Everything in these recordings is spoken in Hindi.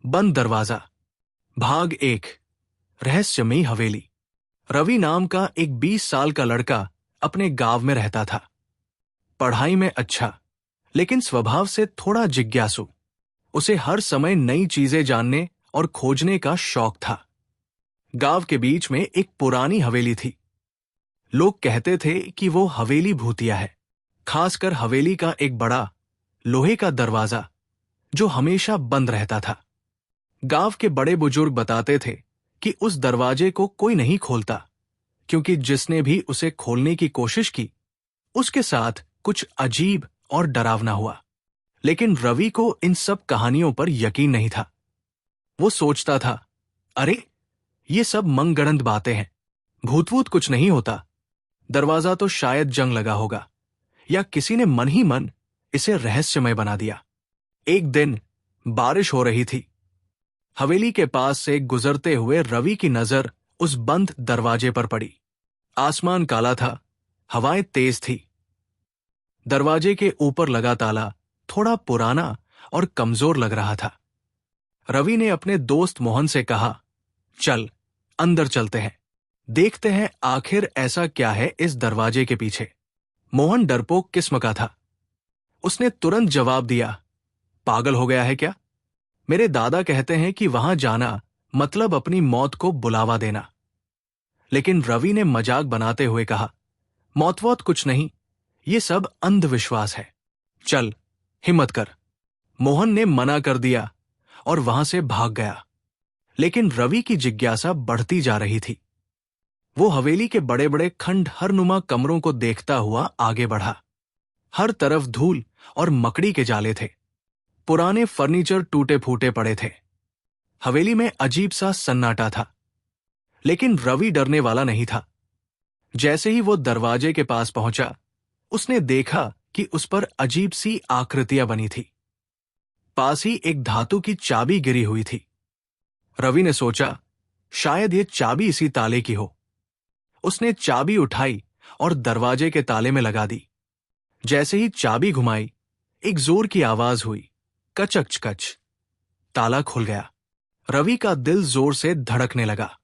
बंद दरवाजा। भाग 1। रहस्यमयी हवेली। रवि नाम का एक 20 साल का लड़का अपने गांव में रहता था। पढ़ाई में अच्छा, लेकिन स्वभाव से थोड़ा जिज्ञासु। उसे हर समय नई चीजें जानने और खोजने का शौक था। गांव के बीच में एक पुरानी हवेली थी। लोग कहते थे कि वो हवेली भूतिया है, खासकर हवेली का एक बड़ा लोहे का दरवाजा जो हमेशा बंद रहता था। गांव के बड़े बुजुर्ग बताते थे कि उस दरवाजे को कोई नहीं खोलता, क्योंकि जिसने भी उसे खोलने की कोशिश की उसके साथ कुछ अजीब और डरावना हुआ। लेकिन रवि को इन सब कहानियों पर यकीन नहीं था। वो सोचता था, अरे ये सब मनगढ़ंत बातें हैं, भूत-वूत कुछ नहीं होता। दरवाजा तो शायद जंग लगा होगा, या किसी ने मन ही मन इसे रहस्यमय बना दिया। एक दिन बारिश हो रही थी। हवेली के पास से गुजरते हुए रवि की नजर उस बंद दरवाजे पर पड़ी। आसमान काला था, हवाएं तेज थी। दरवाजे के ऊपर लगा ताला थोड़ा पुराना और कमजोर लग रहा था। रवि ने अपने दोस्त मोहन से कहा, चल अंदर चलते हैं, देखते हैं आखिर ऐसा क्या है इस दरवाजे के पीछे। मोहन डरपोक किस्म का था। उसने तुरंत जवाब दिया, पागल हो गया है क्या? मेरे दादा कहते हैं कि वहां जाना मतलब अपनी मौत को बुलावा देना। लेकिन रवि ने मजाक बनाते हुए कहा, मौत-वौत कुछ नहीं, ये सब अंधविश्वास है। चल हिम्मत कर। मोहन ने मना कर दिया और वहां से भाग गया। लेकिन रवि की जिज्ञासा बढ़ती जा रही थी। वो हवेली के बड़े बड़े खंडहरनुमा कमरों को देखता हुआ आगे बढ़ा। हर तरफ धूल और मकड़ी के जाले थे। पुराने फर्नीचर टूटे फूटे पड़े थे। हवेली में अजीब सा सन्नाटा था। लेकिन रवि डरने वाला नहीं था। जैसे ही वो दरवाजे के पास पहुंचा, उसने देखा कि उस पर अजीब सी आकृतियां बनी थी। पास ही एक धातु की चाबी गिरी हुई थी। रवि ने सोचा, शायद ये चाबी इसी ताले की हो। उसने चाबी उठाई और दरवाजे के ताले में लगा दी। जैसे ही चाबी घुमाई, एक जोर की आवाज हुई, कचक-कच। ताला खुल गया। रवि का दिल जोर से धड़कने लगा।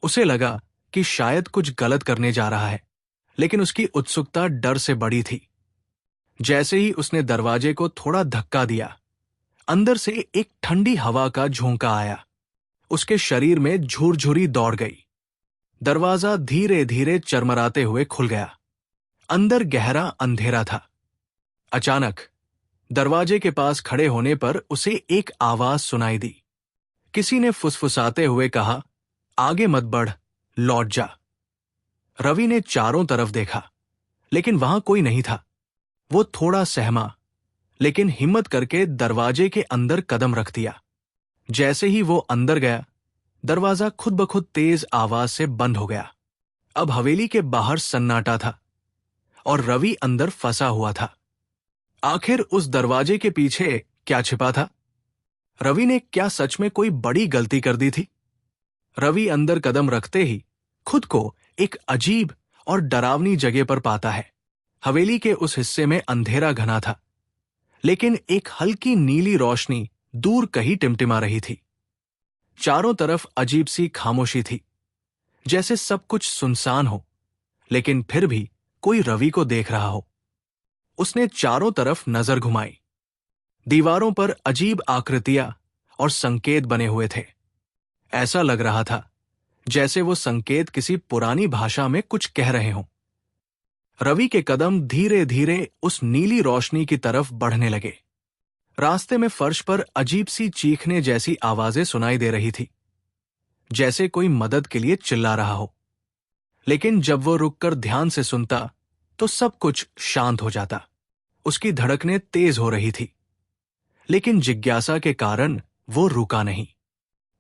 उसे लगा कि शायद कुछ गलत करने जा रहा है, लेकिन उसकी उत्सुकता डर से बड़ी थी। जैसे ही उसने दरवाजे को थोड़ा धक्का दिया, अंदर से एक ठंडी हवा का झोंका आया। उसके शरीर में झुरझुरी दौड़ गई। दरवाजा धीरे धीरे चरमराते हुए खुल गया। अंदर गहरा अंधेरा था। अचानक दरवाजे के पास खड़े होने पर उसे एक आवाज सुनाई दी। किसी ने फुसफुसाते हुए कहा, आगे मत बढ़, लौट जा। रवि ने चारों तरफ देखा, लेकिन वहां कोई नहीं था। वो थोड़ा सहमा, लेकिन हिम्मत करके दरवाजे के अंदर कदम रख दिया। जैसे ही वो अंदर गया, दरवाजा खुद ब खुद तेज आवाज से बंद हो गया। अब हवेली के बाहर सन्नाटा था और रवि अंदर फंसा हुआ था। आखिर उस दरवाजे के पीछे क्या छिपा था? रवि ने क्या सच में कोई बड़ी गलती कर दी थी? रवि अंदर कदम रखते ही खुद को एक अजीब और डरावनी जगह पर पाता है। हवेली के उस हिस्से में अंधेरा घना था, लेकिन एक हल्की नीली रोशनी दूर कहीं टिमटिमा रही थी। चारों तरफ अजीब सी खामोशी थी, जैसे सब कुछ सुनसान हो, लेकिन फिर भी कोई रवि को देख रहा हो। उसने चारों तरफ नजर घुमाई। दीवारों पर अजीब आकृतियां और संकेत बने हुए थे। ऐसा लग रहा था जैसे वो संकेत किसी पुरानी भाषा में कुछ कह रहे हों। रवि के कदम धीरे धीरे उस नीली रोशनी की तरफ बढ़ने लगे। रास्ते में फर्श पर अजीब सी चीखने जैसी आवाजें सुनाई दे रही थी, जैसे कोई मदद के लिए चिल्ला रहा हो। लेकिन जब वो रुककर ध्यान से सुनता तो सब कुछ शांत हो जाता। उसकी धड़कनें तेज हो रही थी, लेकिन जिज्ञासा के कारण वो रुका नहीं।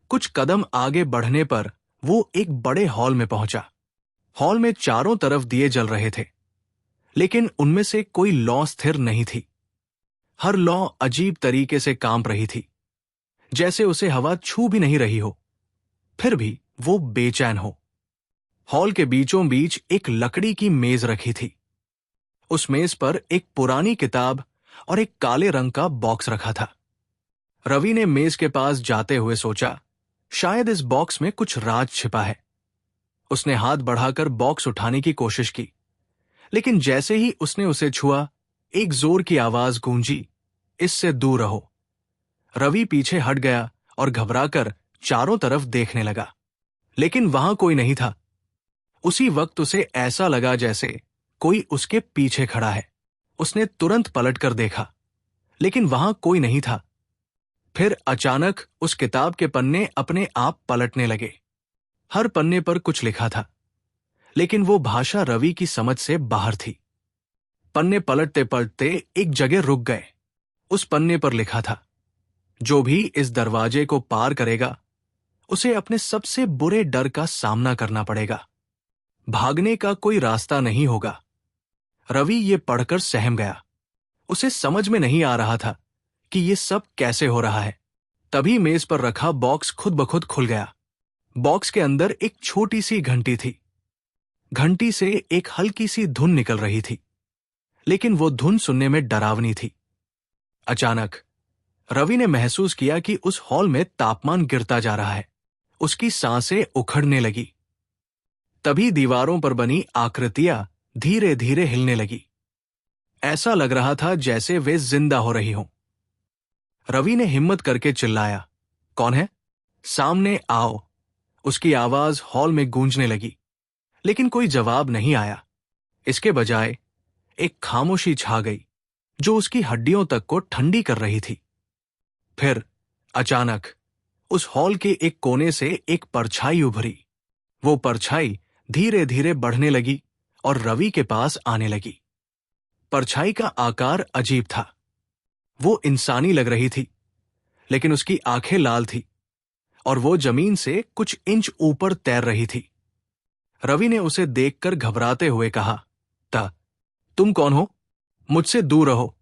कुछ कदम आगे बढ़ने पर वो एक बड़े हॉल में पहुंचा। हॉल में चारों तरफ दिए जल रहे थे, लेकिन उनमें से कोई लौ स्थिर नहीं थी। हर लौ अजीब तरीके से कांप रही थी, जैसे उसे हवा छू भी नहीं रही हो, फिर भी वो बेचैन हो। हॉल के बीचों बीच एक लकड़ी की मेज रखी थी। उस मेज पर एक पुरानी किताब और एक काले रंग का बॉक्स रखा था। रवि ने मेज के पास जाते हुए सोचा, शायद इस बॉक्स में कुछ राज छिपा है। उसने हाथ बढ़ाकर बॉक्स उठाने की कोशिश की, लेकिन जैसे ही उसने उसे छुआ, एक जोर की आवाज गूंजी, इससे दूर रहो। रवि पीछे हट गया और घबराकर चारों तरफ देखने लगा, लेकिन वहां कोई नहीं था। उसी वक्त उसे ऐसा लगा जैसे कोई उसके पीछे खड़ा है। उसने तुरंत पलटकर देखा, लेकिन वहां कोई नहीं था। फिर अचानक उस किताब के पन्ने अपने आप पलटने लगे। हर पन्ने पर कुछ लिखा था, लेकिन वो भाषा रवि की समझ से बाहर थी। पन्ने पलटते पलटते एक जगह रुक गए। उस पन्ने पर लिखा था, जो भी इस दरवाजे को पार करेगा, उसे अपने सबसे बुरे डर का सामना करना पड़ेगा। भागने का कोई रास्ता नहीं होगा। रवि ये पढ़कर सहम गया। उसे समझ में नहीं आ रहा था कि ये सब कैसे हो रहा है। तभी मेज पर रखा बॉक्स खुद ब खुद खुल गया। बॉक्स के अंदर एक छोटी सी घंटी थी। घंटी से एक हल्की सी धुन निकल रही थी, लेकिन वो धुन सुनने में डरावनी थी। अचानक रवि ने महसूस किया कि उस हॉल में तापमान गिरता जा रहा है। उसकी सांसें उखड़ने लगी। तभी दीवारों पर बनी आकृतियां धीरे धीरे हिलने लगी। ऐसा लग रहा था जैसे वे जिंदा हो रही हों। रवि ने हिम्मत करके चिल्लाया, कौन है? सामने आओ। उसकी आवाज हॉल में गूंजने लगी, लेकिन कोई जवाब नहीं आया। इसके बजाय एक खामोशी छा गई, जो उसकी हड्डियों तक को ठंडी कर रही थी। फिर अचानक उस हॉल के एक कोने से एक परछाई उभरी। वो परछाई धीरे धीरे बढ़ने लगी और रवि के पास आने लगी। परछाई का आकार अजीब था। वो इंसानी लग रही थी, लेकिन उसकी आंखें लाल थी और वो जमीन से कुछ इंच ऊपर तैर रही थी। रवि ने उसे देखकर घबराते हुए कहा, तुम कौन हो? मुझसे दूर रहो।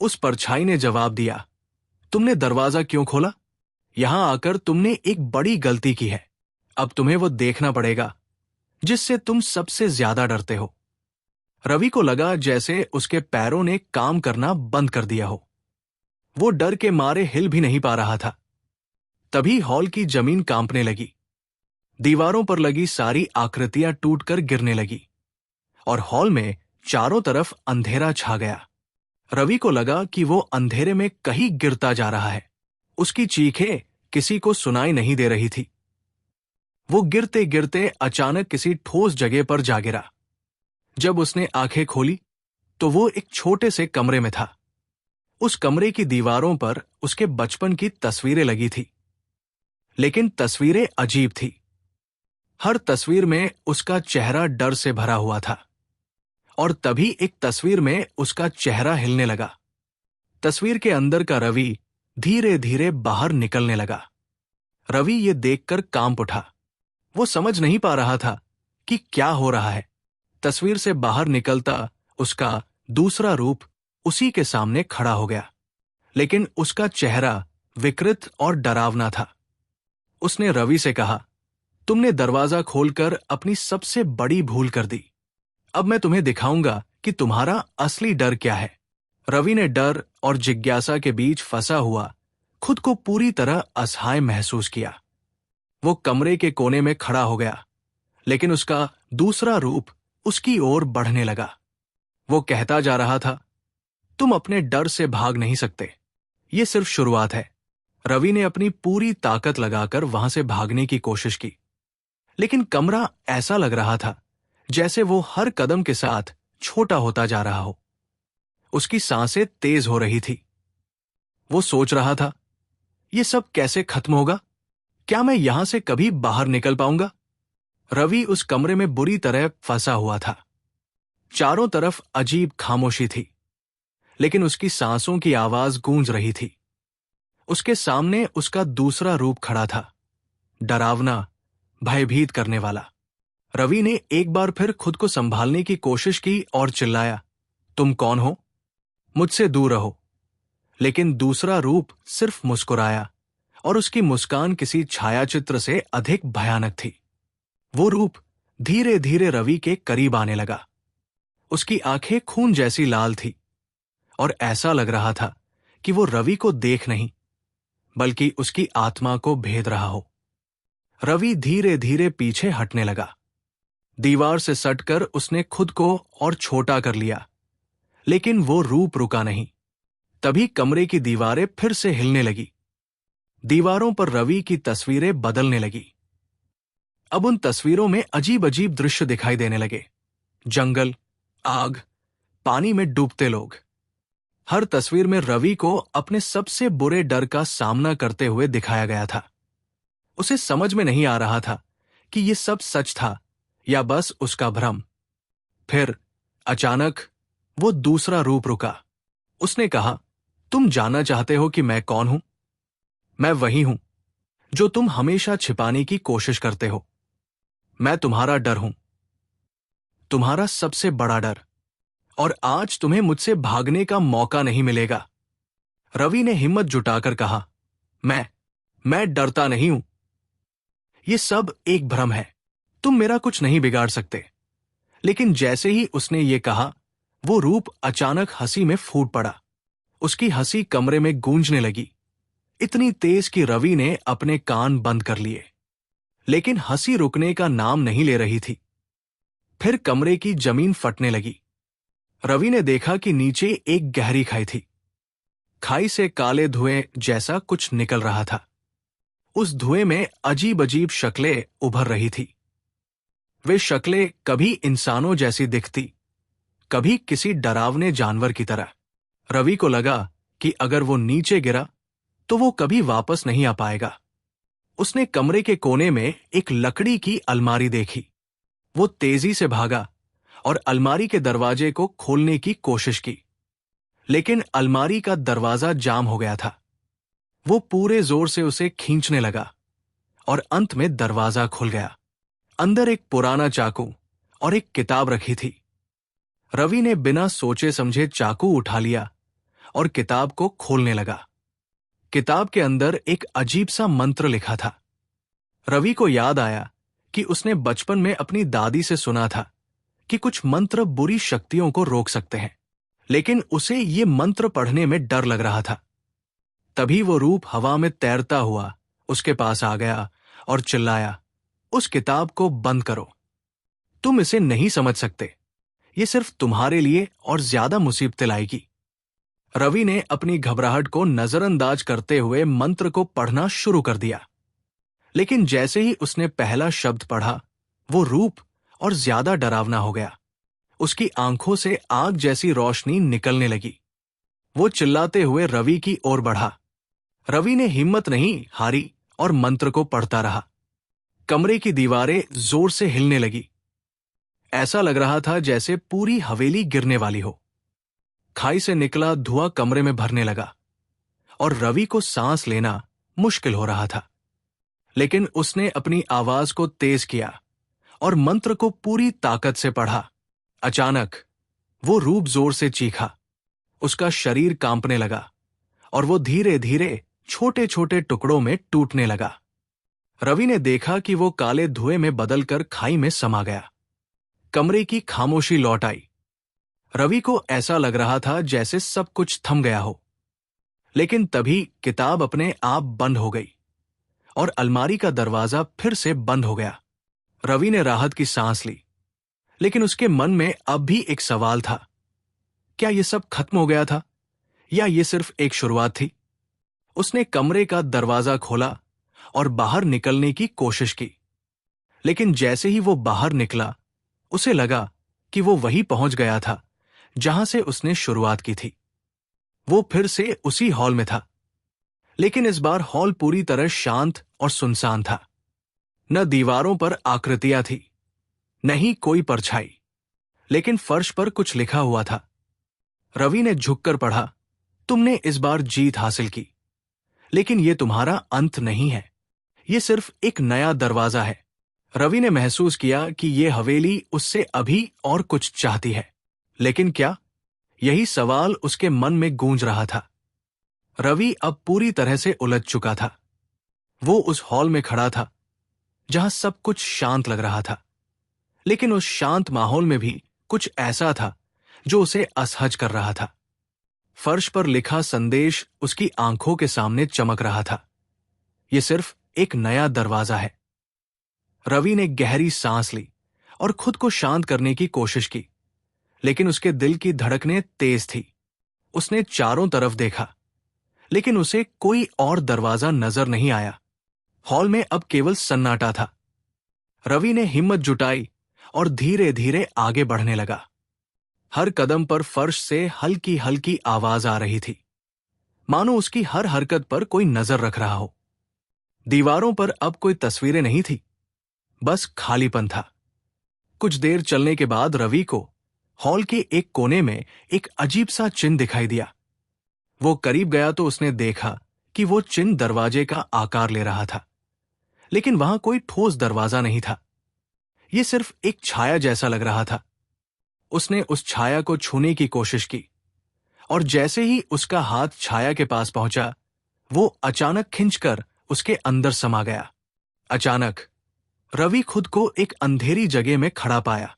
उस परछाई ने जवाब दिया, तुमने दरवाजा क्यों खोला? यहां आकर तुमने एक बड़ी गलती की है। अब तुम्हें वो देखना पड़ेगा जिससे तुम सबसे ज्यादा डरते हो। रवि को लगा जैसे उसके पैरों ने काम करना बंद कर दिया हो। वो डर के मारे हिल भी नहीं पा रहा था। तभी हॉल की जमीन कांपने लगी। दीवारों पर लगी सारी आकृतियां टूटकर गिरने लगी और हॉल में चारों तरफ अंधेरा छा गया। रवि को लगा कि वो अंधेरे में कहीं गिरता जा रहा है। उसकी चीखें किसी को सुनाई नहीं दे रही थी। वो गिरते गिरते अचानक किसी ठोस जगह पर जा गिरा। जब उसने आंखें खोली तो वो एक छोटे से कमरे में था। उस कमरे की दीवारों पर उसके बचपन की तस्वीरें लगी थी, लेकिन तस्वीरें अजीब थी। हर तस्वीर में उसका चेहरा डर से भरा हुआ था और तभी एक तस्वीर में उसका चेहरा हिलने लगा। तस्वीर के अंदर का रवि धीरे धीरे बाहर निकलने लगा। रवि ये देखकर कांप उठा। वो समझ नहीं पा रहा था कि क्या हो रहा है। तस्वीर से बाहर निकलता उसका दूसरा रूप उसी के सामने खड़ा हो गया, लेकिन उसका चेहरा विकृत और डरावना था। उसने रवि से कहा, तुमने दरवाजा खोलकर अपनी सबसे बड़ी भूल कर दी। अब मैं तुम्हें दिखाऊंगा कि तुम्हारा असली डर क्या है। रवि ने डर और जिज्ञासा के बीच फंसा हुआ खुद को पूरी तरह असहाय महसूस किया। वो कमरे के कोने में खड़ा हो गया, लेकिन उसका दूसरा रूप उसकी ओर बढ़ने लगा। वो कहता जा रहा था, तुम अपने डर से भाग नहीं सकते। ये सिर्फ शुरुआत है। रवि ने अपनी पूरी ताकत लगाकर वहां से भागने की कोशिश की, लेकिन कमरा ऐसा लग रहा था जैसे वो हर कदम के साथ छोटा होता जा रहा हो। उसकी सांसें तेज हो रही थी। वो सोच रहा था, ये सब कैसे खत्म होगा? क्या मैं यहां से कभी बाहर निकल पाऊंगा? रवि उस कमरे में बुरी तरह फंसा हुआ था। चारों तरफ अजीब खामोशी थी, लेकिन उसकी सांसों की आवाज गूंज रही थी। उसके सामने उसका दूसरा रूप खड़ा था, डरावना, भयभीत करने वाला। रवि ने एक बार फिर खुद को संभालने की कोशिश की और चिल्लाया, तुम कौन हो? मुझसे दूर रहो। लेकिन दूसरा रूप सिर्फ मुस्कुराया और उसकी मुस्कान किसी छायाचित्र से अधिक भयानक थी। वो रूप धीरे धीरे रवि के करीब आने लगा। उसकी आंखें खून जैसी लाल थी और ऐसा लग रहा था कि वो रवि को देख नहीं, बल्कि उसकी आत्मा को भेद रहा हो। रवि धीरे धीरे पीछे हटने लगा। दीवार से सटकर उसने खुद को और छोटा कर लिया, लेकिन वो रूप रुका नहीं। तभी कमरे की दीवारें फिर से हिलने लगी। दीवारों पर रवि की तस्वीरें बदलने लगी। अब उन तस्वीरों में अजीब अजीब दृश्य दिखाई देने लगे। जंगल, आग, पानी में डूबते लोग। हर तस्वीर में रवि को अपने सबसे बुरे डर का सामना करते हुए दिखाया गया था। उसे समझ में नहीं आ रहा था कि ये सब सच था या बस उसका भ्रम। फिर अचानक वो दूसरा रूप रुका। उसने कहा, तुम जानना चाहते हो कि मैं कौन हूं? मैं वही हूं जो तुम हमेशा छिपाने की कोशिश करते हो। मैं तुम्हारा डर हूं, तुम्हारा सबसे बड़ा डर, और आज तुम्हें मुझसे भागने का मौका नहीं मिलेगा। रवि ने हिम्मत जुटाकर कहा, मैं डरता नहीं हूं। ये सब एक भ्रम है, तुम मेरा कुछ नहीं बिगाड़ सकते। लेकिन जैसे ही उसने ये कहा, वो रूप अचानक हंसी में फूट पड़ा। उसकी हंसी कमरे में गूंजने लगी, इतनी तेज कि रवि ने अपने कान बंद कर लिए। लेकिन हंसी रुकने का नाम नहीं ले रही थी। फिर कमरे की जमीन फटने लगी। रवि ने देखा कि नीचे एक गहरी खाई थी। खाई से काले धुएं जैसा कुछ निकल रहा था। उस धुएं में अजीब अजीब शक्लें उभर रही थी। वे शक्लें कभी इंसानों जैसी दिखती, कभी किसी डरावने जानवर की तरह। रवि को लगा कि अगर वो नीचे गिरा तो वो कभी वापस नहीं आ पाएगा। उसने कमरे के कोने में एक लकड़ी की अलमारी देखी। वो तेजी से भागा और अलमारी के दरवाजे को खोलने की कोशिश की, लेकिन अलमारी का दरवाजा जाम हो गया था। वो पूरे जोर से उसे खींचने लगा और अंत में दरवाजा खुल गया। अंदर एक पुराना चाकू और एक किताब रखी थी। रवि ने बिना सोचे समझे चाकू उठा लिया और किताब को खोलने लगा। किताब के अंदर एक अजीब सा मंत्र लिखा था। रवि को याद आया कि उसने बचपन में अपनी दादी से सुना था कि कुछ मंत्र बुरी शक्तियों को रोक सकते हैं, लेकिन उसे ये मंत्र पढ़ने में डर लग रहा था। तभी वो रूप हवा में तैरता हुआ उसके पास आ गया और चिल्लाया, उस किताब को बंद करो। तुम इसे नहीं समझ सकते। ये सिर्फ तुम्हारे लिए और ज्यादा मुसीबतें लाएगी। रवि ने अपनी घबराहट को नजरअंदाज करते हुए मंत्र को पढ़ना शुरू कर दिया। लेकिन जैसे ही उसने पहला शब्द पढ़ा, वो रूप और ज्यादा डरावना हो गया। उसकी आंखों से आग जैसी रोशनी निकलने लगी। वो चिल्लाते हुए रवि की ओर बढ़ा। रवि ने हिम्मत नहीं हारी और मंत्र को पढ़ता रहा। कमरे की दीवारें जोर से हिलने लगी। ऐसा लग रहा था जैसे पूरी हवेली गिरने वाली हो। खाई से निकला धुआं कमरे में भरने लगा और रवि को सांस लेना मुश्किल हो रहा था। लेकिन उसने अपनी आवाज को तेज किया और मंत्र को पूरी ताकत से पढ़ा। अचानक वो रूप जोर से चीखा। उसका शरीर कांपने लगा और वो धीरे धीरे छोटे छोटे टुकड़ों में टूटने लगा। रवि ने देखा कि वो काले धुएं में बदलकर खाई में समा गया। कमरे की खामोशी लौट आई। रवि को ऐसा लग रहा था जैसे सब कुछ थम गया हो। लेकिन तभी किताब अपने आप बंद हो गई और अलमारी का दरवाजा फिर से बंद हो गया। रवि ने राहत की सांस ली, लेकिन उसके मन में अब भी एक सवाल था। क्या ये सब खत्म हो गया था या ये सिर्फ एक शुरुआत थी? उसने कमरे का दरवाजा खोला और बाहर निकलने की कोशिश की। लेकिन जैसे ही वो बाहर निकला, उसे लगा कि वो वहीं पहुंच गया था जहां से उसने शुरुआत की थी। वो फिर से उसी हॉल में था, लेकिन इस बार हॉल पूरी तरह शांत और सुनसान था। न दीवारों पर आकृतियां थी, न ही कोई परछाई, लेकिन फर्श पर कुछ लिखा हुआ था। रवि ने झुककर पढ़ा, तुमने इस बार जीत हासिल की, लेकिन ये तुम्हारा अंत नहीं है। ये सिर्फ एक नया दरवाजा है। रवि ने महसूस किया कि ये हवेली उससे अभी और कुछ चाहती है, लेकिन क्या? यही सवाल उसके मन में गूंज रहा था। रवि अब पूरी तरह से उलझ चुका था। वो उस हॉल में खड़ा था जहां सब कुछ शांत लग रहा था, लेकिन उस शांत माहौल में भी कुछ ऐसा था जो उसे असहज कर रहा था। फर्श पर लिखा संदेश उसकी आंखों के सामने चमक रहा था। ये सिर्फ एक नया दरवाजा है। रवि ने गहरी सांस ली और खुद को शांत करने की कोशिश की, लेकिन उसके दिल की धड़कनें तेज थी। उसने चारों तरफ देखा, लेकिन उसे कोई और दरवाजा नजर नहीं आया। हॉल में अब केवल सन्नाटा था। रवि ने हिम्मत जुटाई और धीरे धीरे आगे बढ़ने लगा। हर कदम पर फर्श से हल्की हल्की आवाज आ रही थी, मानो उसकी हर हरकत पर कोई नजर रख रहा हो। दीवारों पर अब कोई तस्वीरें नहीं थी, बस खालीपन था। कुछ देर चलने के बाद रवि को हॉल के एक कोने में एक अजीब सा चिन्ह दिखाई दिया। वो करीब गया तो उसने देखा कि वो चिन्ह दरवाजे का आकार ले रहा था, लेकिन वहां कोई ठोस दरवाजा नहीं था। ये सिर्फ एक छाया जैसा लग रहा था। उसने उस छाया को छूने की कोशिश की, और जैसे ही उसका हाथ छाया के पास पहुंचा, वो अचानक खिंचकर उसके अंदर समा गया। अचानक रवि खुद को एक अंधेरी जगह में खड़ा पाया।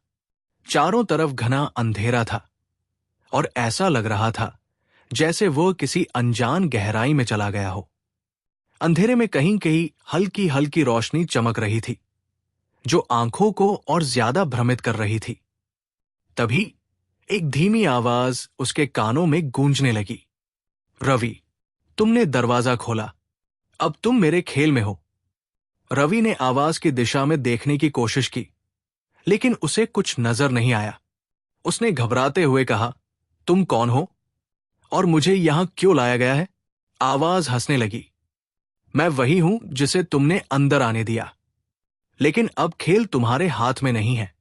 चारों तरफ घना अंधेरा था और ऐसा लग रहा था जैसे वो किसी अनजान गहराई में चला गया हो। अंधेरे में कहीं कहीं हल्की हल्की रोशनी चमक रही थी, जो आंखों को और ज्यादा भ्रमित कर रही थी। तभी एक धीमी आवाज उसके कानों में गूंजने लगी। रवि, तुमने दरवाजा खोला, अब तुम मेरे खेल में हो। रवि ने आवाज की दिशा में देखने की कोशिश की, लेकिन उसे कुछ नजर नहीं आया। उसने घबराते हुए कहा, तुम कौन हो और मुझे यहां क्यों लाया गया है? आवाज हंसने लगी। मैं वही हूं जिसे तुमने अंदर आने दिया, लेकिन अब खेल तुम्हारे हाथ में नहीं है।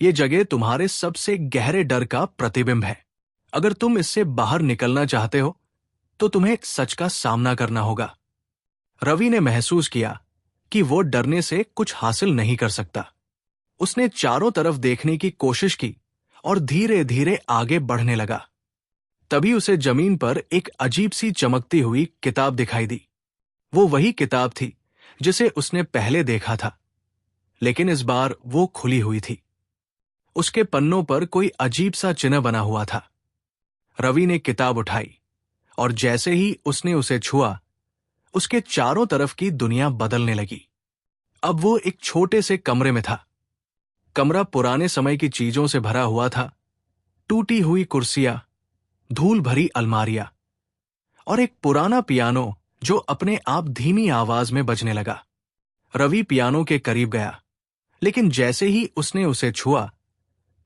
ये जगह तुम्हारे सबसे गहरे डर का प्रतिबिंब है। अगर तुम इससे बाहर निकलना चाहते हो तो तुम्हें सच का सामना करना होगा। रवि ने महसूस किया कि वो डरने से कुछ हासिल नहीं कर सकता। उसने चारों तरफ देखने की कोशिश की और धीरे धीरे आगे बढ़ने लगा। तभी उसे जमीन पर एक अजीब सी चमकती हुई किताब दिखाई दी। वो वही किताब थी जिसे उसने पहले देखा था, लेकिन इस बार वो खुली हुई थी। उसके पन्नों पर कोई अजीब सा चिन्ह बना हुआ था। रवि ने किताब उठाई और जैसे ही उसने उसे छुआ, उसके चारों तरफ की दुनिया बदलने लगी। अब वो एक छोटे से कमरे में था। कमरा पुराने समय की चीजों से भरा हुआ था। टूटी हुई कुर्सियां, धूल भरी अलमारियां और एक पुराना पियानो जो अपने आप धीमी आवाज में बजने लगा। रवि पियानो के करीब गया, लेकिन जैसे ही उसने उसे छुआ,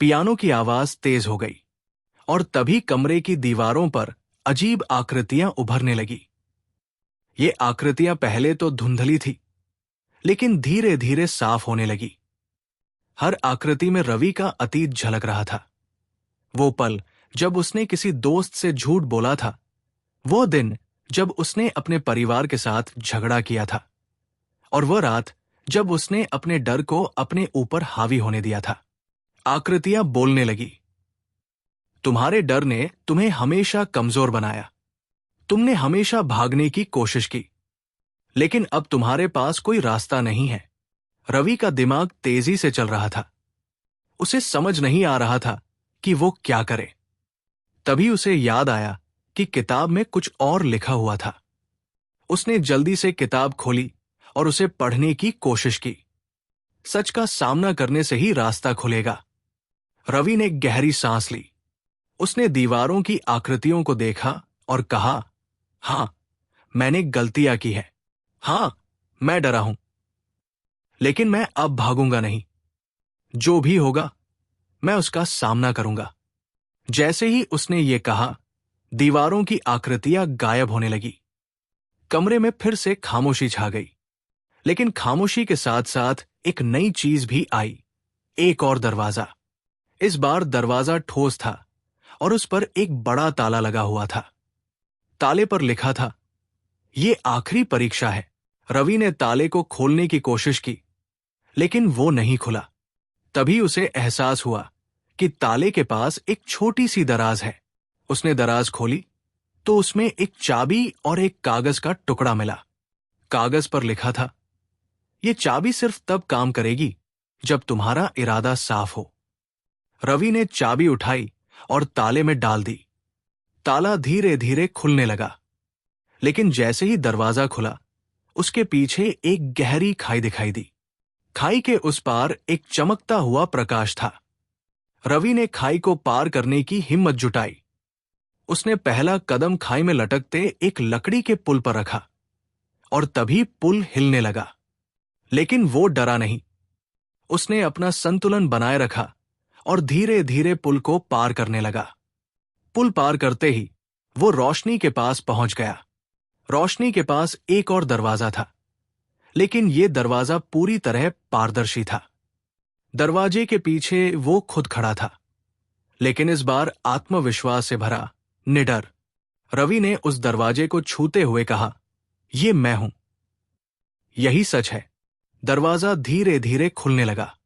पियानो की आवाज तेज हो गई और तभी कमरे की दीवारों पर अजीब आकृतियां उभरने लगी। ये आकृतियां पहले तो धुंधली थी, लेकिन धीरे धीरे साफ होने लगी। हर आकृति में रवि का अतीत झलक रहा था। वो पल जब उसने किसी दोस्त से झूठ बोला था, वो दिन जब उसने अपने परिवार के साथ झगड़ा किया था, और वह रात जब उसने अपने डर को अपने ऊपर हावी होने दिया था। आकृतियां बोलने लगी, तुम्हारे डर ने तुम्हें हमेशा कमजोर बनाया। तुमने हमेशा भागने की कोशिश की, लेकिन अब तुम्हारे पास कोई रास्ता नहीं है। रवि का दिमाग तेजी से चल रहा था। उसे समझ नहीं आ रहा था कि वो क्या करे। तभी उसे याद आया कि किताब में कुछ और लिखा हुआ था। उसने जल्दी से किताब खोली और उसे पढ़ने की कोशिश की। सच का सामना करने से ही रास्ता खुलेगा। रवि ने गहरी सांस ली। उसने दीवारों की आकृतियों को देखा और कहा, हां, मैंने गलतियां की है। हां, मैं डरा हूं, लेकिन मैं अब भागूंगा नहीं। जो भी होगा, मैं उसका सामना करूंगा। जैसे ही उसने ये कहा, दीवारों की आकृतियां गायब होने लगी। कमरे में फिर से खामोशी छा गई, लेकिन खामोशी के साथ साथ एक नई चीज भी आई। एक और दरवाजा। इस बार दरवाजा ठोस था और उस पर एक बड़ा ताला लगा हुआ था। ताले पर लिखा था, ये आखिरी परीक्षा है। रवि ने ताले को खोलने की कोशिश की, लेकिन वो नहीं खुला। तभी उसे एहसास हुआ कि ताले के पास एक छोटी सी दराज है। उसने दराज खोली तो उसमें एक चाबी और एक कागज का टुकड़ा मिला। कागज पर लिखा था, ये चाबी सिर्फ तब काम करेगी जब तुम्हारा इरादा साफ हो। रवि ने चाबी उठाई और ताले में डाल दी। ताला धीरे धीरे खुलने लगा, लेकिन जैसे ही दरवाजा खुला, उसके पीछे एक गहरी खाई दिखाई दी। खाई के उस पार एक चमकता हुआ प्रकाश था। रवि ने खाई को पार करने की हिम्मत जुटाई। उसने पहला कदम खाई में लटकते एक लकड़ी के पुल पर रखा और तभी पुल हिलने लगा। लेकिन वो डरा नहीं। उसने अपना संतुलन बनाए रखा और धीरे धीरे पुल को पार करने लगा। पुल पार करते ही वो रोशनी के पास पहुंच गया। रोशनी के पास एक और दरवाजा था, लेकिन ये दरवाजा पूरी तरह पारदर्शी था। दरवाजे के पीछे वो खुद खड़ा था, लेकिन इस बार आत्मविश्वास से भरा, निडर। रवि ने उस दरवाजे को छूते हुए कहा, "ये मैं हूं।" यही सच है। दरवाजा धीरे धीरे खुलने लगा,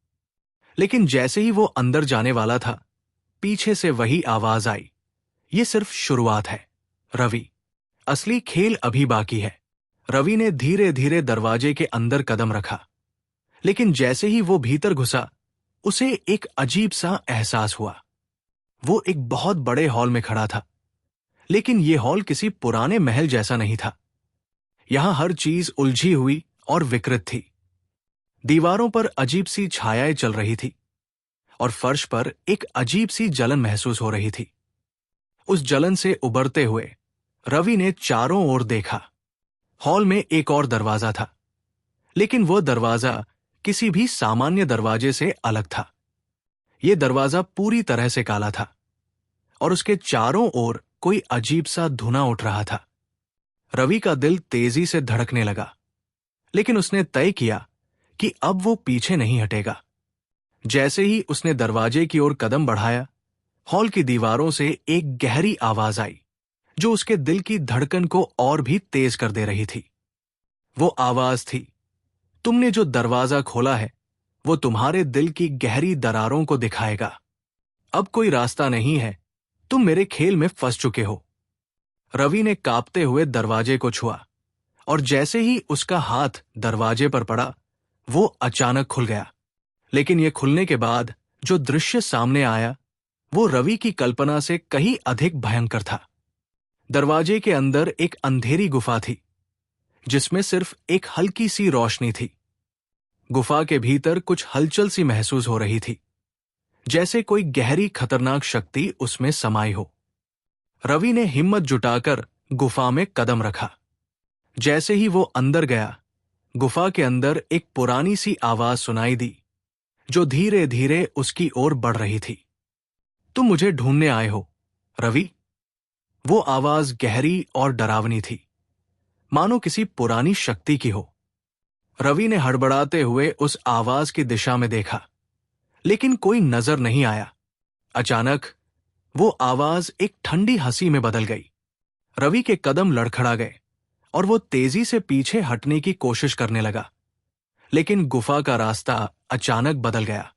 लेकिन जैसे ही वो अंदर जाने वाला था, पीछे से वही आवाज आई, "ये सिर्फ शुरुआत है, रवि। असली खेल अभी बाकी है।" रवि ने धीरे धीरे दरवाजे के अंदर कदम रखा, लेकिन जैसे ही वो भीतर घुसा, उसे एक अजीब सा एहसास हुआ। वो एक बहुत बड़े हॉल में खड़ा था, लेकिन ये हॉल किसी पुराने महल जैसा नहीं था। यहां हर चीज उलझी हुई और विकृत थी। दीवारों पर अजीब सी छायाएं चल रही थी और फर्श पर एक अजीब सी जलन महसूस हो रही थी। उस जलन से उबरते हुए रवि ने चारों ओर देखा। हॉल में एक और दरवाजा था, लेकिन वह दरवाजा किसी भी सामान्य दरवाजे से अलग था। यह दरवाजा पूरी तरह से काला था और उसके चारों ओर कोई अजीब सा धुआं उठ रहा था। रवि का दिल तेजी से धड़कने लगा, लेकिन उसने तय किया कि अब वो पीछे नहीं हटेगा। जैसे ही उसने दरवाजे की ओर कदम बढ़ाया, हॉल की दीवारों से एक गहरी आवाज आई, जो उसके दिल की धड़कन को और भी तेज कर दे रही थी। वो आवाज थी, "तुमने जो दरवाजा खोला है, वो तुम्हारे दिल की गहरी दरारों को दिखाएगा। अब कोई रास्ता नहीं है, तुम मेरे खेल में फंस चुके हो।" रवि ने कांपते हुए दरवाजे को छुआ और जैसे ही उसका हाथ दरवाजे पर पड़ा, वो अचानक खुल गया। लेकिन यह खुलने के बाद जो दृश्य सामने आया, वो रवि की कल्पना से कहीं अधिक भयंकर था। दरवाजे के अंदर एक अंधेरी गुफा थी, जिसमें सिर्फ एक हल्की सी रोशनी थी। गुफा के भीतर कुछ हलचल सी महसूस हो रही थी, जैसे कोई गहरी खतरनाक शक्ति उसमें समाई हो। रवि ने हिम्मत जुटाकर गुफा में कदम रखा। जैसे ही वो अंदर गया, गुफा के अंदर एक पुरानी सी आवाज सुनाई दी, जो धीरे धीरे उसकी ओर बढ़ रही थी। "तुम मुझे ढूंढने आए हो, रवि?" वो आवाज गहरी और डरावनी थी, मानो किसी पुरानी शक्ति की हो। रवि ने हड़बड़ाते हुए उस आवाज की दिशा में देखा, लेकिन कोई नजर नहीं आया। अचानक वो आवाज एक ठंडी हंसी में बदल गई। रवि के कदम लड़खड़ा गए और वो तेजी से पीछे हटने की कोशिश करने लगा, लेकिन गुफा का रास्ता अचानक बदल गया।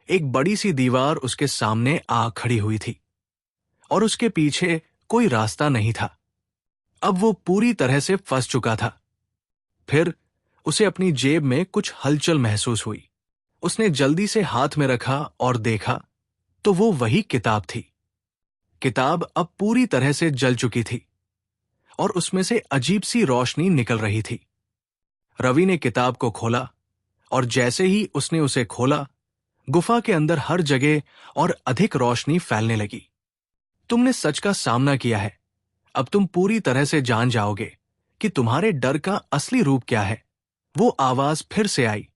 एक बड़ी सी दीवार उसके सामने आ खड़ी हुई थी और उसके पीछे कोई रास्ता नहीं था। अब वो पूरी तरह से फंस चुका था। फिर उसे अपनी जेब में कुछ हलचल महसूस हुई। उसने जल्दी से हाथ में रखा और देखा, तो वो वही किताब थी। किताब अब पूरी तरह से जल चुकी थी और उसमें से अजीब सी रोशनी निकल रही थी। रवि ने किताब को खोला और जैसे ही उसने उसे खोला, गुफा के अंदर हर जगह और अधिक रोशनी फैलने लगी। "तुमने सच का सामना किया है। अब तुम पूरी तरह से जान जाओगे कि तुम्हारे डर का असली रूप क्या है।" वो आवाज फिर से आई,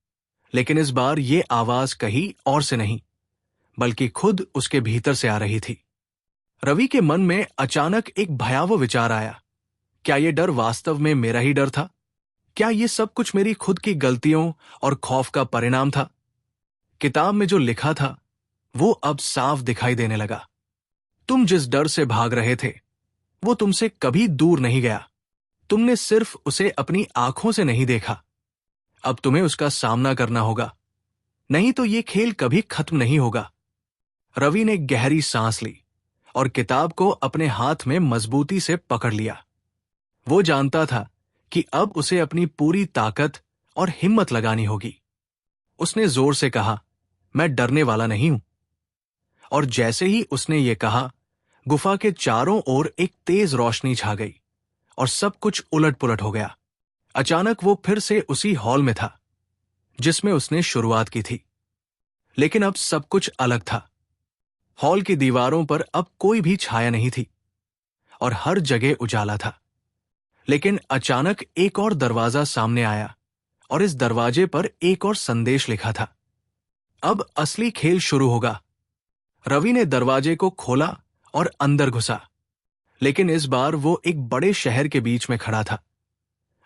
लेकिन इस बार ये आवाज कहीं और से नहीं, बल्कि खुद उसके भीतर से आ रही थी। रवि के मन में अचानक एक भयावह विचार आया। क्या ये डर वास्तव में मेरा ही डर था? क्या ये सब कुछ मेरी खुद की गलतियों और खौफ का परिणाम था? किताब में जो लिखा था, वो अब साफ दिखाई देने लगा। तुम जिस डर से भाग रहे थे, वो तुमसे कभी दूर नहीं गया। तुमने सिर्फ उसे अपनी आंखों से नहीं देखा। अब तुम्हें उसका सामना करना होगा, नहीं तो ये खेल कभी खत्म नहीं होगा। रवि ने गहरी सांस ली और किताब को अपने हाथ में मजबूती से पकड़ लिया। वो जानता था कि अब उसे अपनी पूरी ताकत और हिम्मत लगानी होगी। उसने जोर से कहा, "मैं डरने वाला नहीं हूं।" और जैसे ही उसने ये कहा, गुफा के चारों ओर एक तेज रोशनी छा गई और सब कुछ उलट-पुलट हो गया। अचानक वो फिर से उसी हॉल में था जिसमें उसने शुरुआत की थी, लेकिन अब सब कुछ अलग था। हॉल की दीवारों पर अब कोई भी छाया नहीं थी और हर जगह उजाला था। लेकिन अचानक एक और दरवाजा सामने आया और इस दरवाजे पर एक और संदेश लिखा था, अब असली खेल शुरू होगा। रवि ने दरवाजे को खोला और अंदर घुसा, लेकिन इस बार वो एक बड़े शहर के बीच में खड़ा था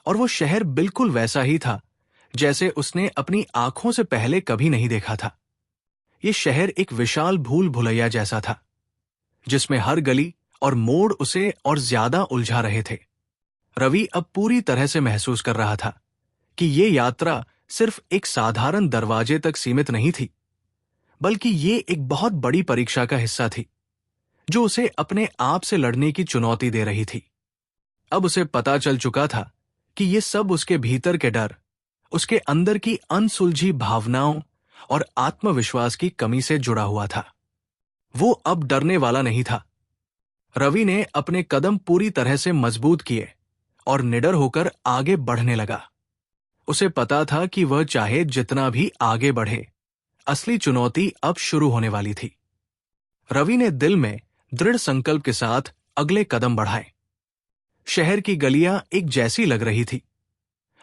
और वो शहर बिल्कुल वैसा ही था जैसे उसने अपनी आंखों से पहले कभी नहीं देखा था। ये शहर एक विशाल भूल भुलैया जैसा था जिसमें हर गली और मोड़ उसे और ज्यादा उलझा रहे थे। रवि अब पूरी तरह से महसूस कर रहा था कि ये यात्रा सिर्फ एक साधारण दरवाजे तक सीमित नहीं थी, बल्कि ये एक बहुत बड़ी परीक्षा का हिस्सा थी जो उसे अपने आप से लड़ने की चुनौती दे रही थी। अब उसे पता चल चुका था कि ये सब उसके भीतर के डर, उसके अंदर की अनसुलझी भावनाओं और आत्मविश्वास की कमी से जुड़ा हुआ था। वो अब डरने वाला नहीं था। रवि ने अपने कदम पूरी तरह से मजबूत किए और निडर होकर आगे बढ़ने लगा। उसे पता था कि वह चाहे जितना भी आगे बढ़े, असली चुनौती अब शुरू होने वाली थी। रवि ने दिल में दृढ़ संकल्प के साथ अगले कदम बढ़ाए। शहर की गलियां एक जैसी लग रही थी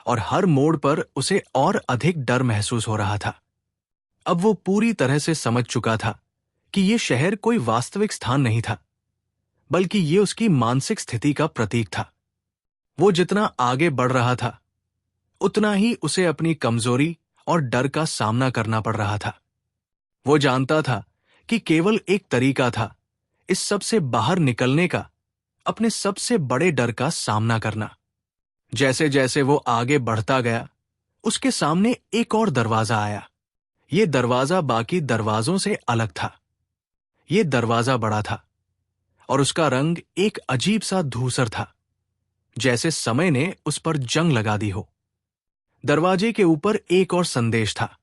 और हर मोड़ पर उसे और अधिक डर महसूस हो रहा था। अब वो पूरी तरह से समझ चुका था कि ये शहर कोई वास्तविक स्थान नहीं था, बल्कि ये उसकी मानसिक स्थिति का प्रतीक था। वो जितना आगे बढ़ रहा था, उतना ही उसे अपनी कमजोरी और डर का सामना करना पड़ रहा था। वो जानता था कि केवल एक तरीका था इस सब से बाहर निकलने का, अपने सबसे बड़े डर का सामना करना। जैसे जैसे वो आगे बढ़ता गया, उसके सामने एक और दरवाजा आया। ये दरवाजा बाकी दरवाजों से अलग था। ये दरवाजा बड़ा था और उसका रंग एक अजीब सा धूसर था, जैसे समय ने उस पर जंग लगा दी हो। दरवाजे के ऊपर एक और संदेश था,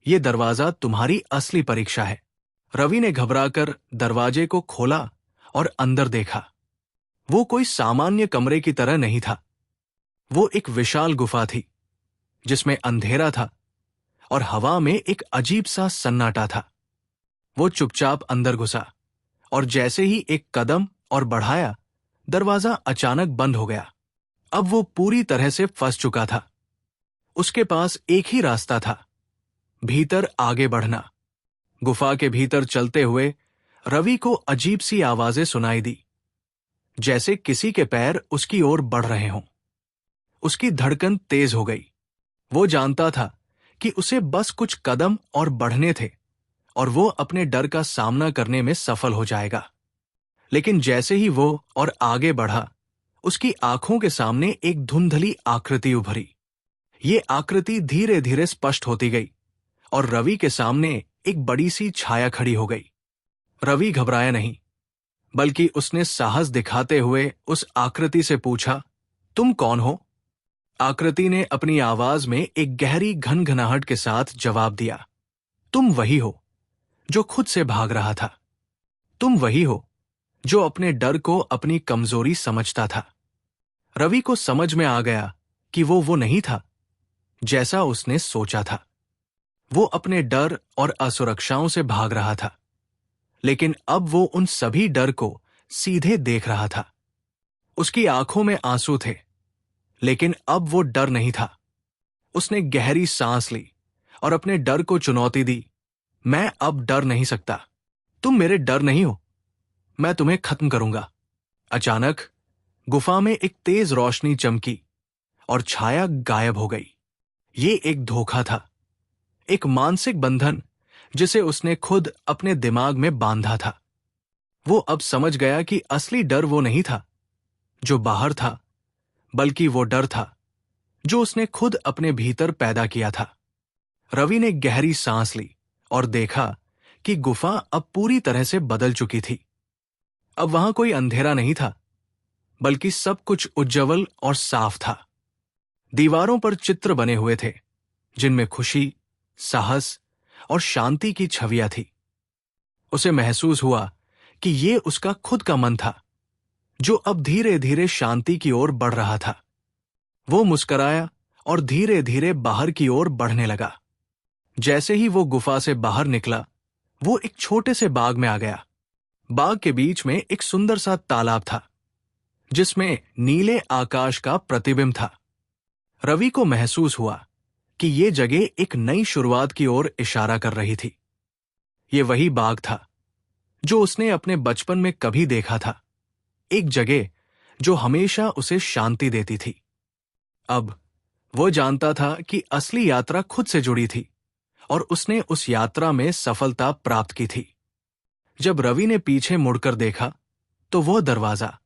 ये दरवाजा तुम्हारी असली परीक्षा है। रवि ने घबराकर दरवाजे को खोला और अंदर देखा। वो कोई सामान्य कमरे की तरह नहीं था। वो एक विशाल गुफा थी जिसमें अंधेरा था और हवा में एक अजीब सा सन्नाटा था। वो चुपचाप अंदर घुसा और जैसे ही एक कदम और बढ़ाया, दरवाजा अचानक बंद हो गया। अब वो पूरी तरह से फंस चुका था। उसके पास एक ही रास्ता था, भीतर आगे बढ़ना। गुफा के भीतर चलते हुए रवि को अजीब सी आवाजें सुनाई दी, जैसे किसी के पैर उसकी ओर बढ़ रहे हों। उसकी धड़कन तेज हो गई। वो जानता था कि उसे बस कुछ कदम और बढ़ने थे और वो अपने डर का सामना करने में सफल हो जाएगा। लेकिन जैसे ही वो और आगे बढ़ा, उसकी आंखों के सामने एक धुंधली आकृति उभरी। ये आकृति धीरे धीरे स्पष्ट होती गई और रवि के सामने एक बड़ी सी छाया खड़ी हो गई। रवि घबराया नहीं, बल्कि उसने साहस दिखाते हुए उस आकृति से पूछा, तुम कौन हो? आकृति ने अपनी आवाज में एक गहरी घनघनाहट के साथ जवाब दिया, तुम वही हो जो खुद से भाग रहा था। तुम वही हो जो अपने डर को अपनी कमजोरी समझता था। रवि को समझ में आ गया कि वो नहीं था जैसा उसने सोचा था। वो अपने डर और असुरक्षाओं से भाग रहा था, लेकिन अब वो उन सभी डर को सीधे देख रहा था। उसकी आंखों में आंसू थे, लेकिन अब वो डर नहीं था। उसने गहरी सांस ली और अपने डर को चुनौती दी, मैं अब डर नहीं सकता। तुम मेरे डर नहीं हो, मैं तुम्हें खत्म करूंगा। अचानक गुफा में एक तेज रोशनी चमकी और छाया गायब हो गई। ये एक धोखा था, एक मानसिक बंधन जिसे उसने खुद अपने दिमाग में बांधा था। वो अब समझ गया कि असली डर वो नहीं था जो बाहर था, बल्कि वो डर था जो उसने खुद अपने भीतर पैदा किया था। रवि ने गहरी सांस ली और देखा कि गुफा अब पूरी तरह से बदल चुकी थी। अब वहां कोई अंधेरा नहीं था, बल्कि सब कुछ उज्ज्वल और साफ था। दीवारों पर चित्र बने हुए थे जिनमें खुशी, साहस और शांति की छवियां थी। उसे महसूस हुआ कि ये उसका खुद का मन था, जो अब धीरे धीरे शांति की ओर बढ़ रहा था। वो मुस्कराया और धीरे धीरे बाहर की ओर बढ़ने लगा। जैसे ही वो गुफा से बाहर निकला, वो एक छोटे से बाग में आ गया। बाग के बीच में एक सुंदर सा तालाब था, जिसमें नीले आकाश का प्रतिबिंब था। रवि को महसूस हुआ कि ये जगह एक नई शुरुआत की ओर इशारा कर रही थी। ये वही बाग था जो उसने अपने बचपन में कभी देखा था, एक जगह जो हमेशा उसे शांति देती थी। अब वो जानता था कि असली यात्रा खुद से जुड़ी थी और उसने उस यात्रा में सफलता प्राप्त की थी। जब रवि ने पीछे मुड़कर देखा, तो वह दरवाजा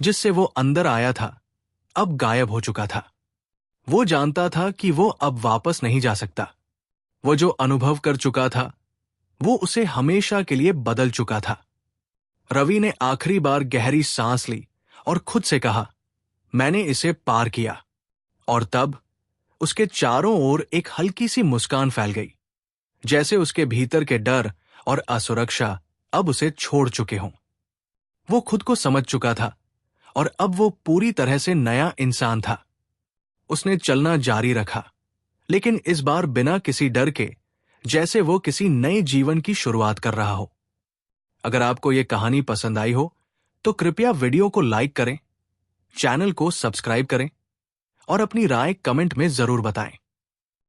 जिससे वो अंदर आया था, अब गायब हो चुका था। वो जानता था कि वो अब वापस नहीं जा सकता। वो जो अनुभव कर चुका था, वो उसे हमेशा के लिए बदल चुका था। रवि ने आखिरी बार गहरी सांस ली और खुद से कहा, मैंने इसे पार किया। और तब उसके चारों ओर एक हल्की सी मुस्कान फैल गई, जैसे उसके भीतर के डर और असुरक्षा अब उसे छोड़ चुके हों। वो खुद को समझ चुका था और अब वो पूरी तरह से नया इंसान था। उसने चलना जारी रखा, लेकिन इस बार बिना किसी डर के, जैसे वो किसी नए जीवन की शुरुआत कर रहा हो। अगर आपको ये कहानी पसंद आई हो, तो कृपया वीडियो को लाइक करें, चैनल को सब्सक्राइब करें और अपनी राय कमेंट में जरूर बताएं।